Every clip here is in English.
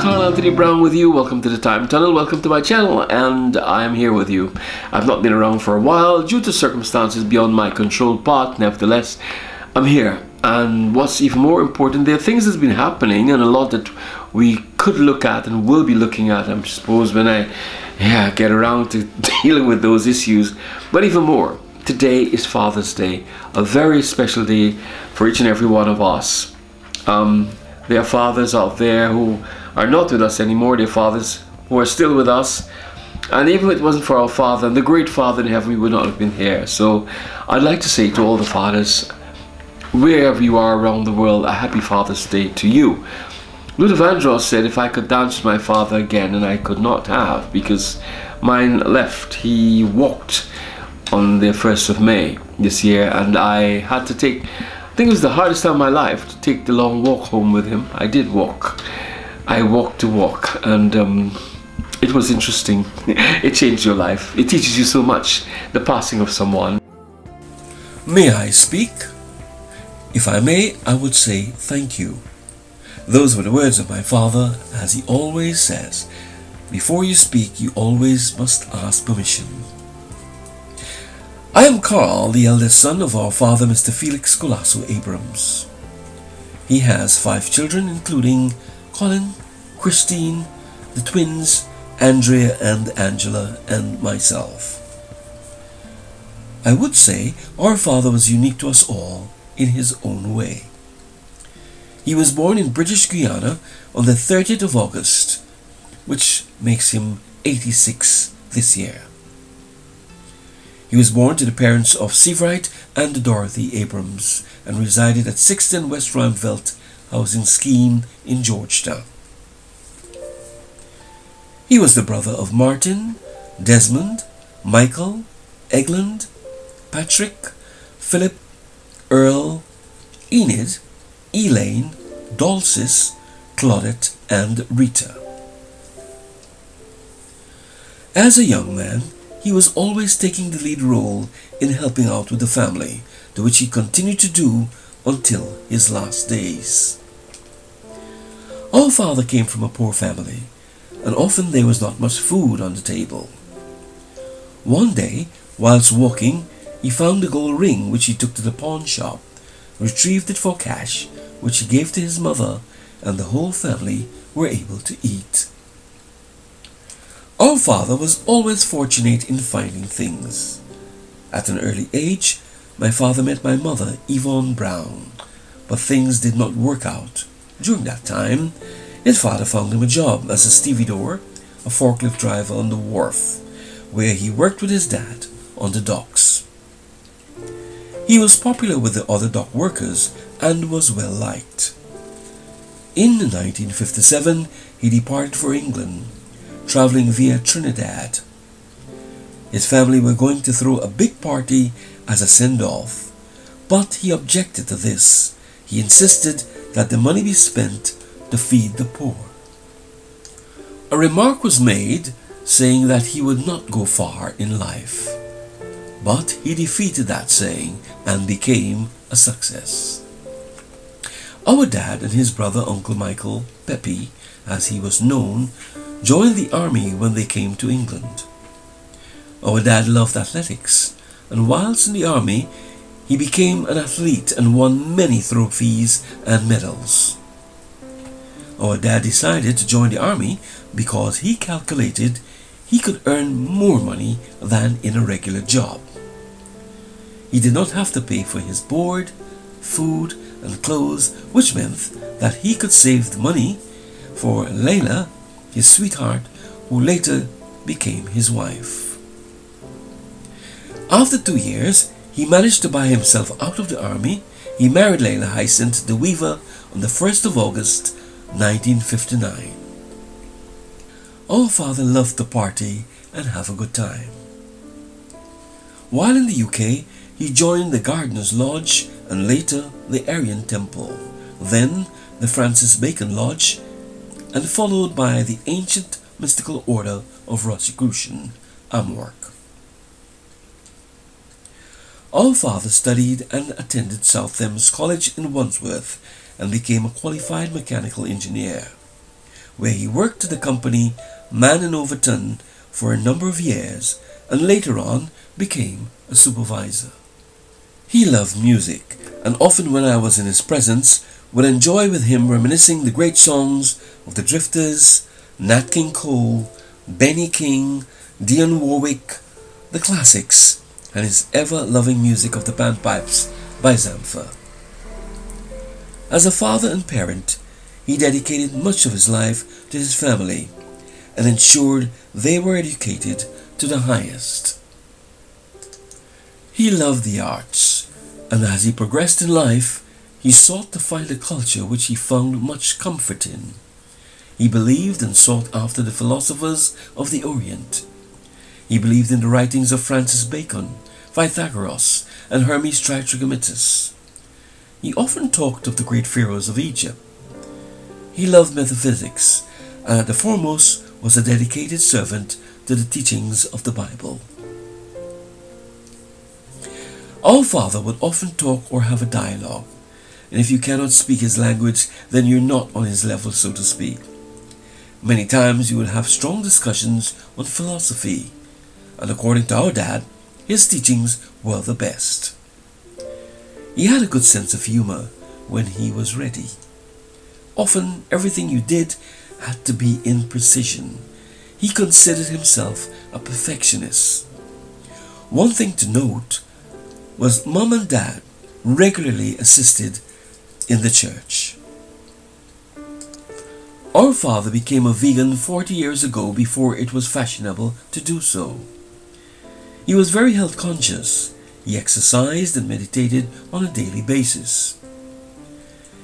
Carl Anthony Brown with you. Welcome to the Time Tunnel. Welcome to my channel, and I'm here with you. I've not been around for a while due to circumstances beyond my control part. Nevertheless, I'm here. And what's even more important, there are things that's been happening and a lot that we could look at and will be looking at, I suppose, when I get around to dealing with those issues. But even more, today is Father's Day, a very special day for each and every one of us. There are fathers out there who are not with us anymore. There are fathers who are still with us. And even if it wasn't for our Father, and the great Father in heaven, we would not have been here. So I'd like to say to all the fathers, wherever you are around the world, a happy Father's Day to you. Luther Vandross said, if I could dance with my father again, and I could not have, because mine left. He walked on the 1st of May this year, and I had to take, I think it was the hardest time of my life to take the long walk home with him. I did walk. I walked to walk, and it was interesting. It changed your life. It teaches you so much, the passing of someone. May I speak? If I may, I would say thank you. Those were the words of my father, as he always says, before you speak, you always must ask permission. I am Carl, the eldest son of our father, Mr. Felix Colasso Abrams. He has 5 children, including Colin, Christine, the twins, Andrea and Angela, and myself. I would say our father was unique to us all in his own way. He was born in British Guiana on the 30th of August, which makes him 86 this year. He was born to the parents of Severite and Dorothy Abrams and resided at 16 West Ruimveldt housing scheme in Georgetown. He was the brother of Martin, Desmond, Michael, Egland, Patrick, Philip, Earl, Enid, Elaine, Dulcis, Claudette, and Rita. As a young man, he was always taking the lead role in helping out with the family, to which he continued to do until his last days. Our father came from a poor family, and often there was not much food on the table. One day, whilst walking, he found a gold ring which he took to the pawn shop, retrieved it for cash, which he gave to his mother, and the whole family were able to eat. Our father was always fortunate in finding things. At an early age, my father met my mother, Yvonne Brown, but things did not work out. During that time, his father found him a job as a stevedore, a forklift driver on the wharf, where he worked with his dad on the docks. He was popular with the other dock workers and was well liked. In 1957, he departed for England, traveling via Trinidad. His family were going to throw a big party as a send-off, but he objected to this. He insisted that the money be spent to feed the poor. A remark was made saying that he would not go far in life, but he defeated that saying and became a success. Our dad and his brother Uncle Michael, Pepe, as he was known, joined the army when they came to England. Our dad loved athletics, and whilst in the army, he became an athlete and won many trophies and medals. Our dad decided to join the army because he calculated he could earn more money than in a regular job. He did not have to pay for his board, food, and clothes, which meant that he could save the money for Layla, his sweetheart, who later became his wife. After 2 years, he managed to buy himself out of the army. He married Layla Hyacinth de Weaver on the 1st of August, 1959. Our father loved to party and have a good time. While in the UK, he joined the Gardeners Lodge and later the Aryan Temple, then the Francis Bacon Lodge, and followed by the ancient mystical order of Rosicrucian, Amorc. Our father studied and attended South Thames College in Wandsworth and became a qualified mechanical engineer. where he worked at the company Man and Overton for a number of years and later on became a supervisor. He loved music, and often when I was in his presence would enjoy with him reminiscing the great songs of the Drifters, Nat King Cole, Benny King, Dionne Warwick, the classics, and his ever-loving music of the panpipes by Zamfir. As a father and parent, he dedicated much of his life to his family and ensured they were educated to the highest. He loved the arts, and as he progressed in life, he sought to find a culture which he found much comfort in. He believed and sought after the philosophers of the Orient. He believed in the writings of Francis Bacon, Pythagoras, and Hermes Trismegistus. He often talked of the great pharaohs of Egypt. He loved metaphysics, and at the foremost was a dedicated servant to the teachings of the Bible. Our father would often talk or have a dialogue, and if you cannot speak his language, then you're not on his level, so to speak. Many times you would have strong discussions on philosophy, and according to our dad, his teachings were the best. He had a good sense of humor when he was ready. Often everything you did had to be in precision. He considered himself a perfectionist. One thing to note was Mom and Dad regularly assisted in the church. Our father became a vegan 40 years ago before it was fashionable to do so. He was very health conscious. He exercised and meditated on a daily basis.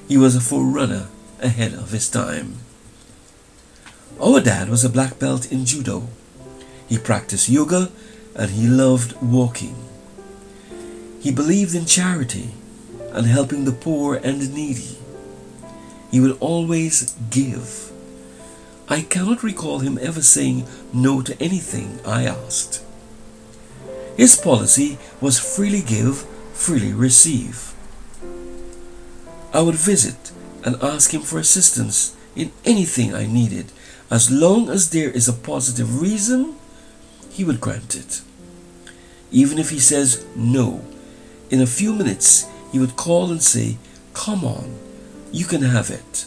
He was a forerunner ahead of his time. Our dad was a black belt in judo. He practiced yoga and he loved walking. He believed in charity and helping the poor and the needy. He would always give. I cannot recall him ever saying no to anything I asked. His policy was freely give, freely receive. I would visit and ask him for assistance in anything I needed. As long as there is a positive reason, he would grant it. Even if he says no, in a few minutes he would call and say, "Come on, you can have it."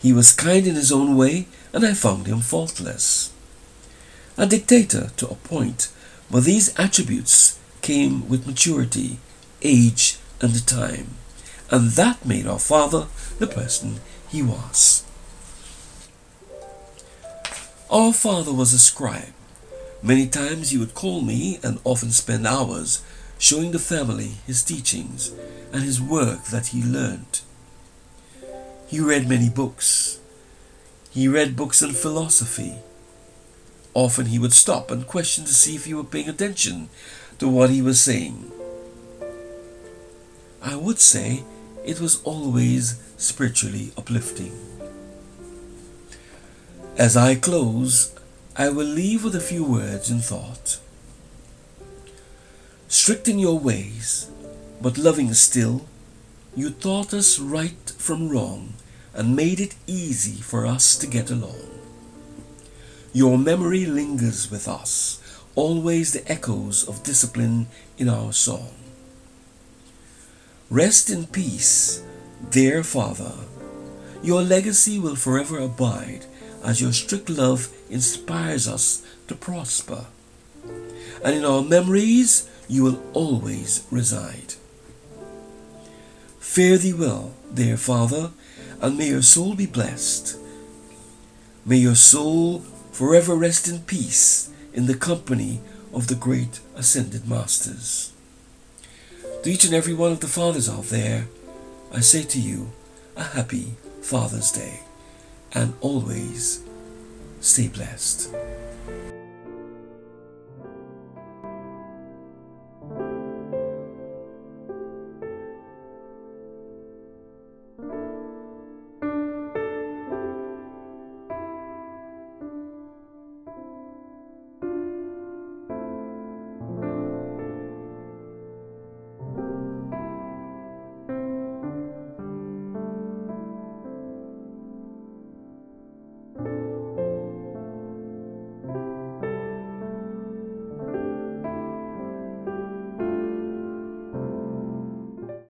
He was kind in his own way, and I found him faultless. A dictator to a point, but these attributes came with maturity, age, and the time, and that made our father the person he was. Our father was a scribe. Many times he would call me and often spend hours showing the family his teachings and his work that he learned. He read many books. He read books on philosophy. Often he would stop and question to see if you were paying attention to what he was saying. I would say it was always spiritually uplifting. As I close, I will leave with a few words in thought. Strict in your ways, but loving still, you taught us right from wrong and made it easy for us to get along. Your memory lingers with us, always the echoes of discipline in our song. Rest in peace, dear Father. Your legacy will forever abide as your strict love inspires us to prosper. And in our memories, you will always reside. Fare thee well, dear Father, and may your soul be blessed. May your soul forever rest in peace in the company of the great ascended masters. To each and every one of the fathers out there, I say to you, a happy Father's Day, and always stay blessed.